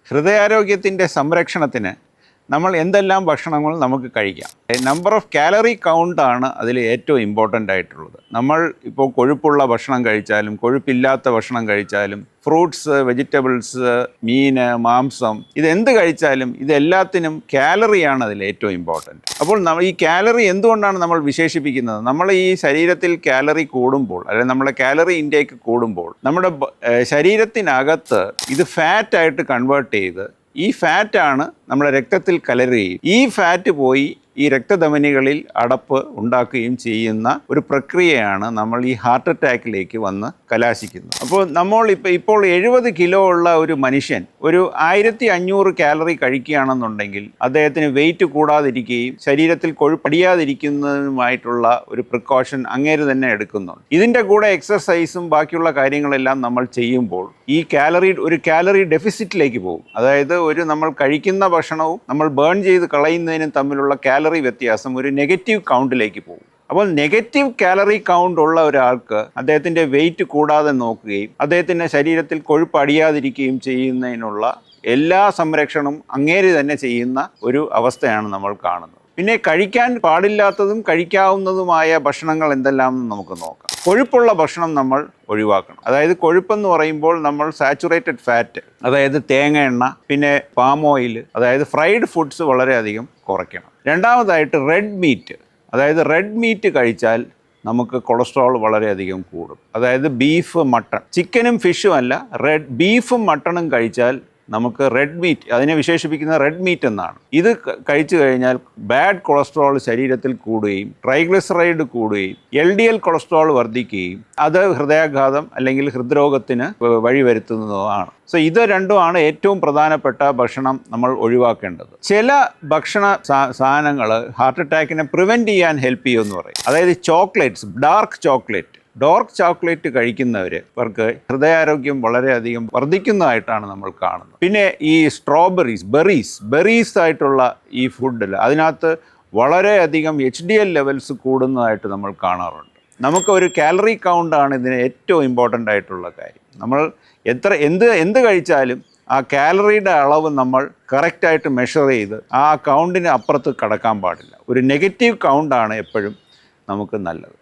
ഹൃദയാരോഗ്യത്തിൻ്റെ സംരക്ഷണത്തിന് നമ്മൾ എന്തെല്ലാം ഭക്ഷണങ്ങൾ നമുക്ക് കഴിക്കാം. നമ്പർ ഓഫ് കാലറി കൗണ്ടാണ് അതിൽ ഏറ്റവും ഇമ്പോർട്ടൻ്റ് ആയിട്ടുള്ളത്. നമ്മൾ ഇപ്പോൾ കൊഴുപ്പുള്ള ഭക്ഷണം കഴിച്ചാലും കൊഴുപ്പില്ലാത്ത ഭക്ഷണം കഴിച്ചാലും ഫ്രൂട്ട്സ്, വെജിറ്റബിൾസ്, മീൻ, മാംസം, ഇതെന്ത് കഴിച്ചാലും ഇതെല്ലാത്തിനും കാലറിയാണ് അതിൽ ഏറ്റവും ഇമ്പോർട്ടൻറ്റ്. അപ്പോൾ ഈ കാലറി എന്തുകൊണ്ടാണ് നമ്മൾ വിശേഷിപ്പിക്കുന്നത്? നമ്മൾ ഈ ശരീരത്തിൽ കാലറി കൂടുമ്പോൾ, അല്ലെങ്കിൽ നമ്മുടെ കാലറി ഇൻടേക്ക് കൂടുമ്പോൾ നമ്മുടെ ശരീരത്തിനകത്ത് ഇത് ഫാറ്റായിട്ട് കൺവേർട്ട് ചെയ്ത് ഈ ഫാറ്റാണ് നമ്മുടെ രക്തത്തിൽ കലരുകയും ഈ ഫാറ്റ് പോയി ഈ രക്തധമനികളിൽ അടപ്പ് ഉണ്ടാക്കുകയും ചെയ്യുന്ന ഒരു പ്രക്രിയയാണ് നമ്മൾ ഈ ഹാർട്ട് അറ്റാക്കിലേക്ക് വന്ന് കലാശിക്കുന്നത്. അപ്പോൾ ഇപ്പോൾ 70 കിലോ ഉള്ള ഒരു മനുഷ്യൻ ഒരു 1500 കാലറി കഴിക്കുകയാണെന്നുണ്ടെങ്കിൽ അദ്ദേഹത്തിന് വെയിറ്റ് കൂടാതിരിക്കുകയും ശരീരത്തിൽ കൊഴുപ്പടിയാതിരിക്കുന്നതുമായിട്ടുള്ള ഒരു പ്രിക്കോഷൻ അങ്ങേര് തന്നെ എടുക്കുന്നുണ്ട്. ഇതിൻ്റെ കൂടെ എക്സസൈസും ബാക്കിയുള്ള കാര്യങ്ങളെല്ലാം നമ്മൾ ചെയ്യുമ്പോൾ ഈ ഒരു കാലറി ഡെഫിസിറ്റിലേക്ക് പോകും. അതായത് നമ്മൾ കഴിക്കുന്ന ഭക്ഷണവും നമ്മൾ ബേൺ ചെയ്ത് കളയുന്നതിനും തമ്മിലുള്ള കാലറി വ്യത്യാസം ഒരു നെഗറ്റീവ് കൗണ്ടിലേക്ക് പോകും. അപ്പോൾ നെഗറ്റീവ് കാലറി കൗണ്ട് ഉള്ള ഒരാൾക്ക് അദ്ദേഹത്തിൻ്റെ വെയിറ്റ് കൂടാതെ നോക്കുകയും അദ്ദേഹത്തിൻ്റെ ശരീരത്തിൽ കൊഴുപ്പ് അടിയാതിരിക്കുകയും ചെയ്യുന്നതിനുള്ള എല്ലാ സംരക്ഷണവും അങ്ങേര് തന്നെ ചെയ്യുന്ന ഒരു അവസ്ഥയാണ് നമ്മൾ കാണുന്നത്. പിന്നെ കഴിക്കാൻ പാടില്ലാത്തതും കഴിക്കാവുന്നതുമായ ഭക്ഷണങ്ങൾ എന്തെല്ലാമെന്ന് നമുക്ക് നോക്കാം. കൊഴുപ്പുള്ള ഭക്ഷണം നമ്മൾ ഒഴിവാക്കണം. അതായത് കൊഴുപ്പെന്ന് പറയുമ്പോൾ നമ്മൾ സാച്ചുറേറ്റഡ് ഫാറ്റ്, അതായത് തേങ്ങ എണ്ണ, പിന്നെ പാം ഓയിൽ, അതായത് ഫ്രൈഡ് ഫുഡ്സ് വളരെയധികം കുറയ്ക്കണം. രണ്ടാമതായിട്ട് റെഡ് മീറ്റ്, അതായത് റെഡ് മീറ്റ് കഴിച്ചാൽ നമുക്ക് കൊളസ്ട്രോൾ വളരെയധികം കൂടും. അതായത് ബീഫ്, മട്ടൺ, ചിക്കനും ഫിഷും അല്ല, ബീഫും മട്ടണും കഴിച്ചാൽ നമുക്ക് റെഡ് മീറ്റ്, അതിനെ വിശേഷിപ്പിക്കുന്ന റെഡ് മീറ്റ് എന്നാണ്. ഇത് കഴിച്ചു കഴിഞ്ഞാൽ ബാഡ് കൊളസ്ട്രോൾ ശരീരത്തിൽ കൂടുകയും ട്രൈഗ്ലിസറൈഡ് കൂടുകയും LDL കൊളസ്ട്രോൾ വർദ്ധിക്കുകയും അത് ഹൃദയാഘാതം അല്ലെങ്കിൽ ഹൃദ്രോഗത്തിന് വഴിവരുത്തുന്നതുമാണ്. സോ ഇത് രണ്ടുമാണ് ഏറ്റവും പ്രധാനപ്പെട്ട ഭക്ഷണം നമ്മൾ ഒഴിവാക്കേണ്ടത്. ചില ഭക്ഷണ സാധനങ്ങൾ ഹാർട്ട് അറ്റാക്കിനെ പ്രിവെൻറ്റ് ചെയ്യാൻ ഹെൽപ്പ് ചെയ്യുമെന്ന് പറയും. അതായത് ചോക്ലേറ്റ്സ്, ഡാർക്ക് ചോക്ലേറ്റ് കഴിക്കുന്നവർക്ക് ഹൃദയാരോഗ്യം വളരെയധികം വർദ്ധിക്കുന്നതായിട്ടാണ് നമ്മൾ കാണുന്നത്. പിന്നെ ഈ ബെറീസ് ആയിട്ടുള്ള ഈ ഫുഡിൽ അതിനകത്ത് വളരെയധികം HDL ലെവൽസ് കൂടുന്നതായിട്ട് നമ്മൾ കാണാറുണ്ട്. നമുക്ക് ഒരു കാലറി കൗണ്ടാണ് ഇതിന് ഏറ്റവും ഇമ്പോർട്ടൻ്റ് ആയിട്ടുള്ള കാര്യം. നമ്മൾ എന്ത് കഴിച്ചാലും ആ കാലറിയുടെ അളവ് നമ്മൾ കറക്റ്റായിട്ട് മെഷർ ചെയ്ത് ആ കൗണ്ടിന് അപ്പുറത്ത് കടക്കാൻ പാടില്ല. ഒരു നെഗറ്റീവ് കൗണ്ടാണ് എപ്പോഴും നമുക്ക് നല്ലത്.